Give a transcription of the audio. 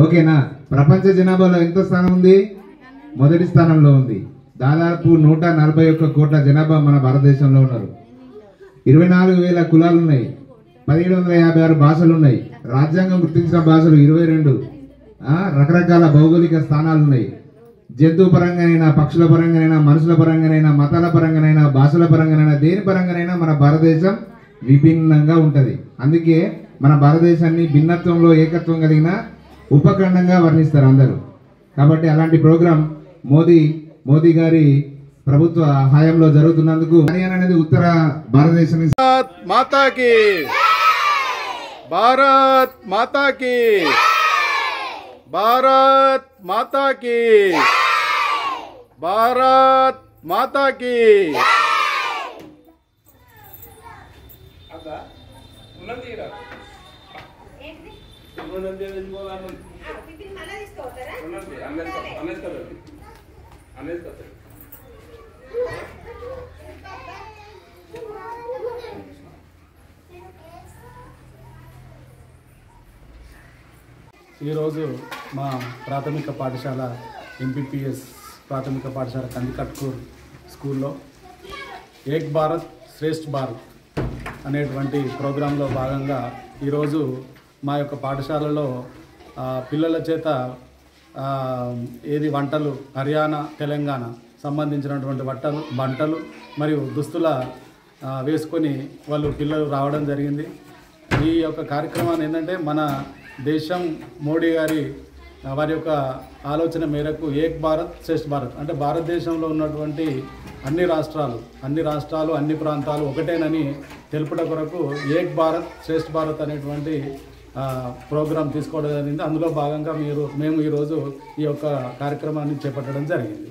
ఓకేనా? ప్రపంచ జనాభాలో ఎంత స్థానం ఉంది? మొదటి స్థానంలో ఉంది. దాదాపు 141 కోట్ల జనాభా మన భారతదేశంలో ఉన్నారు. 24,000 కులాలు ఉన్నాయి. 1756 భాషలు ఉన్నాయి. రాజ్యాంగం గుర్తించిన భాషలు 22. రకరకాల భౌగోళిక స్థానాలు ఉన్నాయి. జంతు పరంగానైనా, పక్షుల పరంగానైనా, మనుషుల పరంగానైనా, మతాల పరంగానైనా, భాషల పరంగానైనా, దేని పరంగానైనా మన భారతదేశం విభిన్నంగా ఉంటది. అందుకే మన భారతదేశాన్ని భిన్నత్వంలో ఏకత్వం కలిగిన ఉపఖండంగా వర్ణిస్తారు అందరూ. కాబట్టి అలాంటి ప్రోగ్రాం మోదీ గారి ప్రభుత్వ హయాంలో జరుగుతున్నందుకు హర్యానా అనేది ఉత్తర భారతదేశం. మాతాకి భారత్ మాతాకి భారత్ మాతాకి భారత్ మాతాకి. ఈరోజు మా ప్రాథమిక పాఠశాల ఎంపీపీఎస్ ప్రాథమిక పాఠశాల కందికట్కూర్ స్కూల్లో ఏక్ భారత్ శ్రేష్ఠ భారత్ అనేటువంటి ప్రోగ్రాంలో భాగంగా ఈరోజు మా యొక్క పాఠశాలలో పిల్లల చేత వంటలు హర్యానా తెలంగాణ సంబంధించినటువంటి వంటలు మరియు దుస్తుల వేసుకొని పిల్లలు రావడం జరిగింది. ఈ యొక్క కార్యక్రమాన్ని ఏంటంటే మన దేశం మోడీ గారి వారి యొక్క ఆలోచన మేరకు ఏక్ భారత్ శ్రేష్ఠ భారత్ అంటే భారతదేశంలో ఉన్నటువంటి అన్ని రాష్ట్రాలు అన్ని ప్రాంతాలు ఒకటేనని తెలుపుట కొరకు ఏక్ భారత్ శ్రేష్ఠ భారత్ అనేటువంటి ప్రోగ్రాం తీసుకోవడం జరిగింది. అందులో భాగంగా మేము ఈరోజు ఈ యొక్క కార్యక్రమాన్ని చేపట్టడం జరిగింది.